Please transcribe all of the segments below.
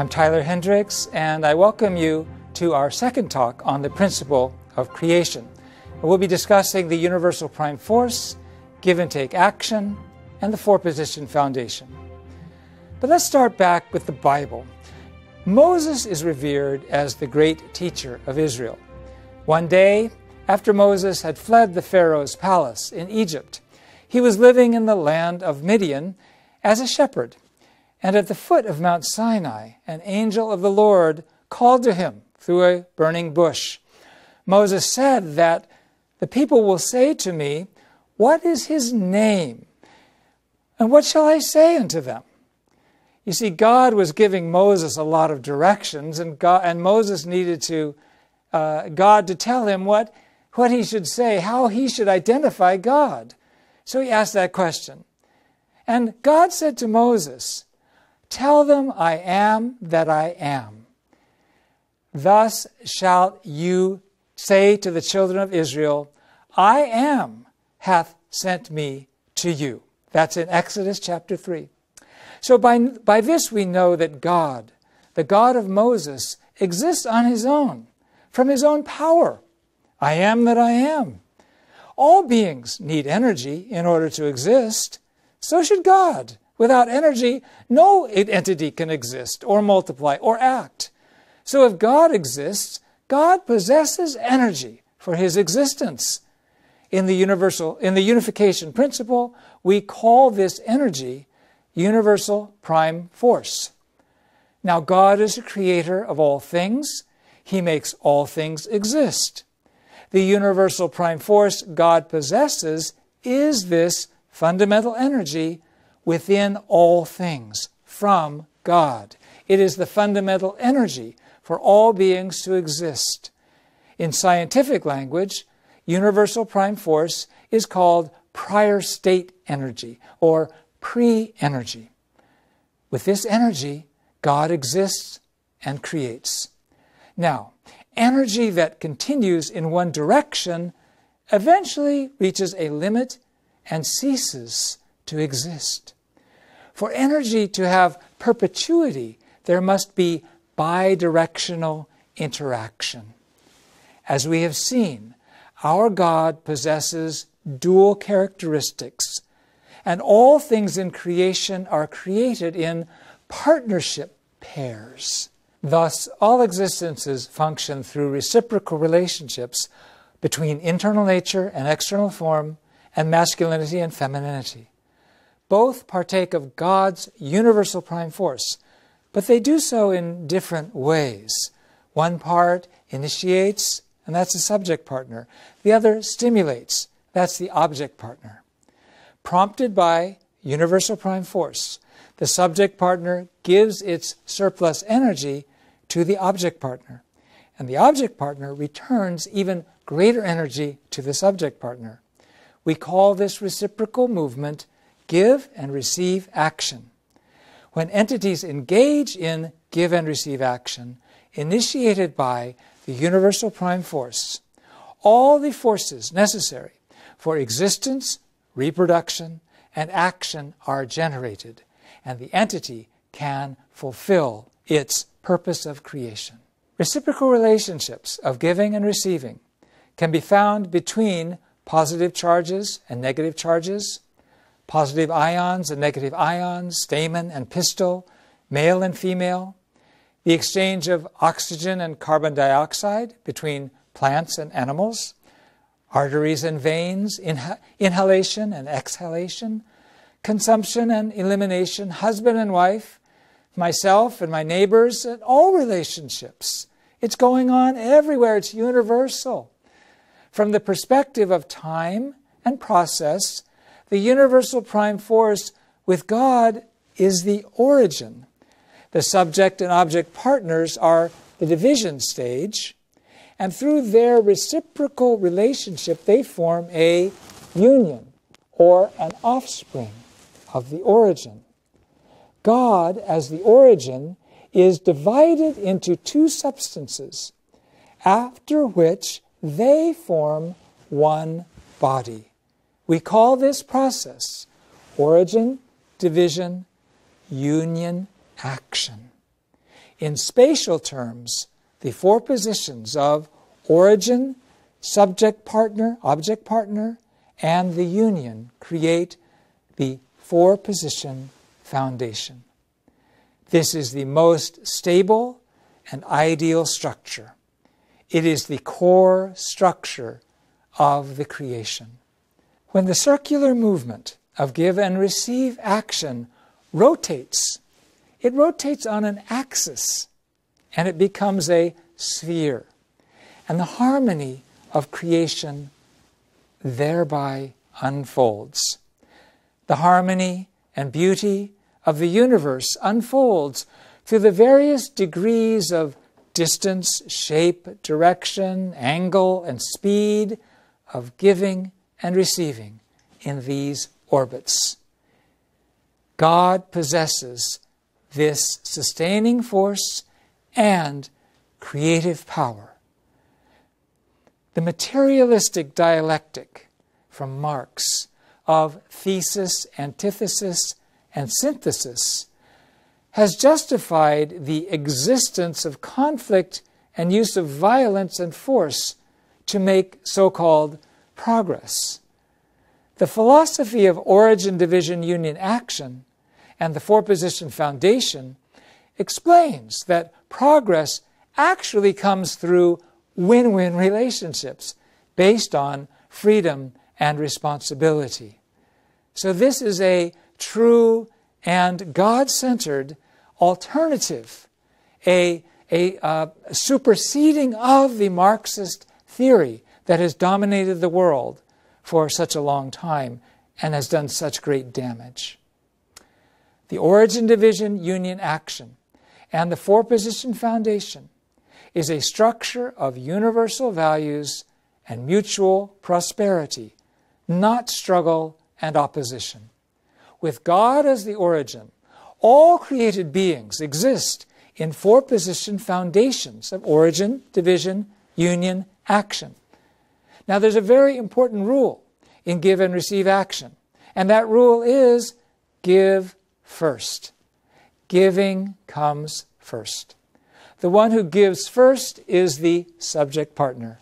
I'm Tyler Hendricks, and I welcome you to our second talk on the principle of creation. We'll be discussing the universal prime force, give and take action, and the four-position foundation. But let's start back with the Bible. Moses is revered as the great teacher of Israel. One day, after Moses had fled the Pharaoh's palace in Egypt, he was living in the land of Midian as a shepherd. And at the foot of Mount Sinai, an angel of the Lord called to him through a burning bush. Moses said that the people will say to me, "What is his name? And what shall I say unto them?" You see, God was giving Moses a lot of directions, and Moses needed God to tell him what he should say, how he should identify God. So he asked that question. And God said to Moses, "Tell them I am that I am. Thus shalt you say to the children of Israel, I am hath sent me to you." That's in Exodus chapter 3. So by this we know that God, the God of Moses, exists on his own, from his own power. I am that I am. All beings need energy in order to exist. So should God. Without energy, no entity can exist or multiply or act. So if God exists, God possesses energy for his existence. In the unification principle, we call this energy universal prime force. Now, God is the creator of all things. He makes all things exist. The universal prime force God possesses is this fundamental energy within all things from God. It is the fundamental energy for all beings to exist. In scientific language, universal prime force is called prior state energy or pre-energy. With this energy, God exists and creates. Now, energy that continues in one direction eventually reaches a limit and ceases to exist. For energy to have perpetuity, there must be bidirectional interaction. As we have seen, our God possesses dual characteristics, and all things in creation are created in partnership pairs. Thus, all existences function through reciprocal relationships between internal nature and external form, and masculinity and femininity. Both partake of God's universal prime force, but they do so in different ways. One part initiates, and that's the subject partner. The other stimulates, that's the object partner. Prompted by universal prime force, the subject partner gives its surplus energy to the object partner, and the object partner returns even greater energy to the subject partner. We call this reciprocal movement give and receive action. When entities engage in give and receive action, initiated by the universal prime force, all the forces necessary for existence, reproduction, and action are generated, and the entity can fulfill its purpose of creation. Reciprocal relationships of giving and receiving can be found between positive charges and negative charges, positive ions and negative ions, stamen and pistil, male and female, the exchange of oxygen and carbon dioxide between plants and animals, arteries and veins, inhalation and exhalation, consumption and elimination, husband and wife, myself and my neighbors, and all relationships. It's going on everywhere. It's universal. From the perspective of time and process, the universal prime force with God is the origin. The subject and object partners are the division stage, and through their reciprocal relationship, they form a union or an offspring of the origin. God, as the origin, is divided into two substances, after which they form one body. We call this process origin, division, union, action. In spatial terms, the four positions of origin, subject-partner, object-partner, and the union create the four-position foundation. This is the most stable and ideal structure. It is the core structure of the creation. When the circular movement of give and receive action rotates, it rotates on an axis, and it becomes a sphere. And the harmony of creation thereby unfolds. The harmony and beauty of the universe unfolds through the various degrees of distance, shape, direction, angle, and speed of giving and receiving in these orbits. God possesses this sustaining force and creative power. The materialistic dialectic from Marx of thesis, antithesis, and synthesis has justified the existence of conflict and use of violence and force to make so-called progress. The philosophy of origin, division, union, action, and the four-position foundation explains that progress actually comes through win-win relationships based on freedom and responsibility. So this is a true and God-centered alternative, a superseding of the Marxist theory that has dominated the world for such a long time and has done such great damage. The origin, division, union, action, and the four-position foundation is a structure of universal values and mutual prosperity, not struggle and opposition. With God as the origin, all created beings exist in four-position foundations of origin, division, union, action. Now there's a very important rule in give and receive action, and that rule is give first. Giving comes first. The one who gives first is the subject partner.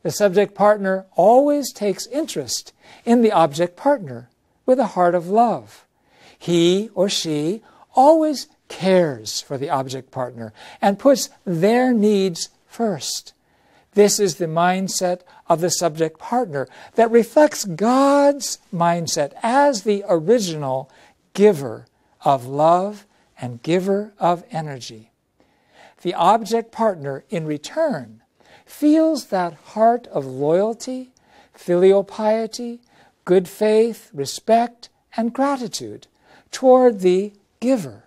The subject partner always takes interest in the object partner with a heart of love. He or she always cares for the object partner and puts their needs first. This is the mindset of the subject partner that reflects God's mindset as the original giver of love and giver of energy. The object partner, in return, feels that heart of loyalty, filial piety, good faith, respect, and gratitude toward the giver.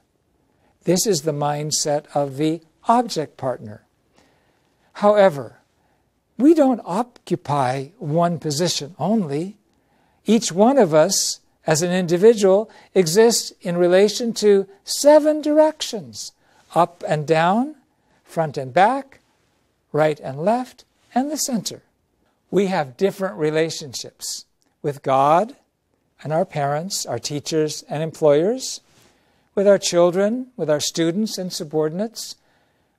This is the mindset of the object partner. However, we don't occupy one position only. Each one of us, as an individual, exists in relation to 7 directions: up and down, front and back, right and left, and the center. We have different relationships with God and our parents, our teachers and employers, with our children, with our students and subordinates,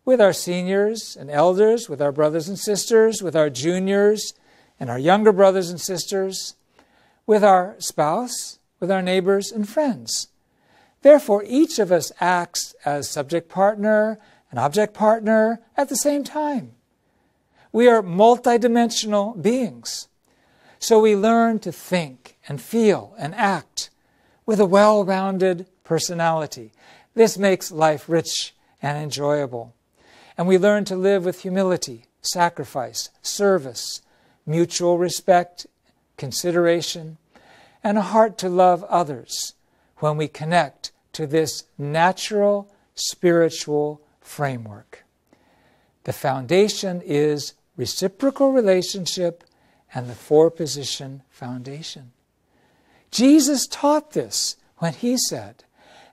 with our seniors and elders, with our brothers and sisters, with our juniors and our younger brothers and sisters, with our spouse, with our neighbors and friends. Therefore, each of us acts as subject partner and object partner at the same time. We are multidimensional beings. So we learn to think and feel and act with a well-rounded personality. This makes life rich and enjoyable. And we learn to live with humility, sacrifice, service, mutual respect, consideration, and a heart to love others when we connect to this natural spiritual framework. The foundation is reciprocal relationship and the four-position foundation. Jesus taught this when he said,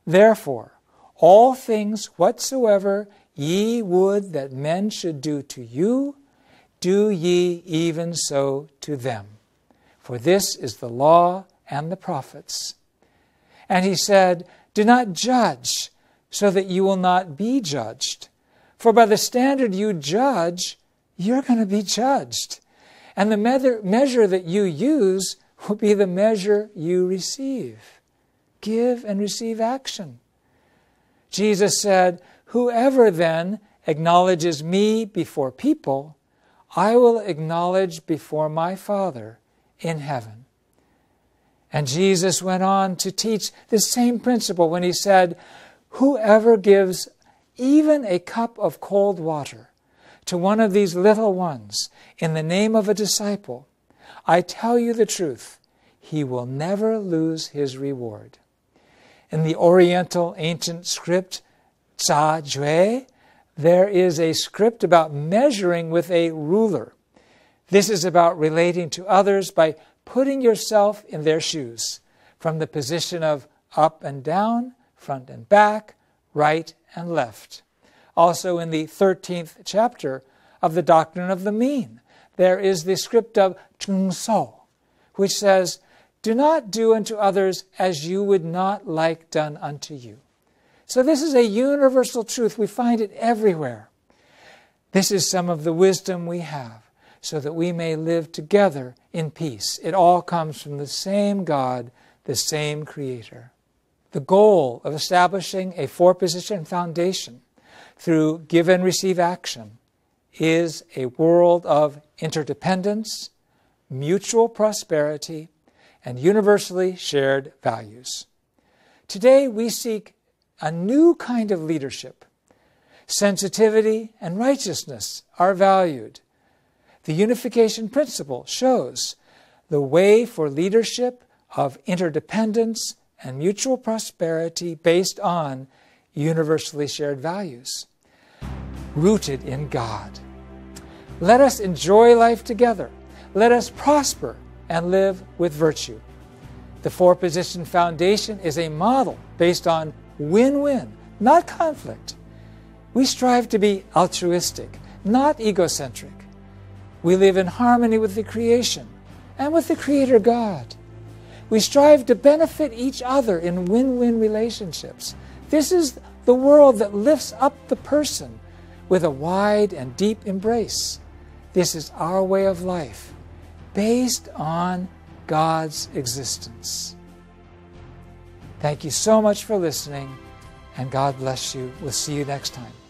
"Therefore, all things whatsoever ye would that men should do to you, do ye even so to them. For this is the law and the prophets." And he said, "Do not judge, so that you will not be judged. For by the standard you judge, you're going to be judged. And the measure that you use will be the measure you receive. Give and receive action. Jesus said, "Whoever then acknowledges me before people, I will acknowledge before my Father in heaven." And Jesus went on to teach the same principle when he said, "Whoever gives even a cup of cold water to one of these little ones in the name of a disciple, I tell you the truth, he will never lose his reward." In the Oriental ancient script, Zha Jue, there is a script about measuring with a ruler. This is about relating to others by putting yourself in their shoes, from the position of up and down, front and back, right and left. Also in the 13th chapter of the Doctrine of the Mean, there is the script of Chung So, which says, "Do not do unto others as you would not like done unto you." So this is a universal truth. We find it everywhere. This is some of the wisdom we have, so that we may live together in peace. It all comes from the same God, the same Creator. The goal of establishing a four-position foundation through give and receive action is a world of interdependence, mutual prosperity, and universally shared values. Today we seek a new kind of leadership. Sensitivity and righteousness are valued. The unification principle shows the way for leadership of interdependence and mutual prosperity based on universally shared values, rooted in God. Let us enjoy life together. Let us prosper and live with virtue. The four-position foundation is a model based on win-win, not conflict. We strive to be altruistic, not egocentric. We live in harmony with the creation and with the Creator God. We strive to benefit each other in win-win relationships. This is the world that lifts up the person with a wide and deep embrace. This is our way of life, based on God's existence. Thank you so much for listening, and God bless you. We'll see you next time.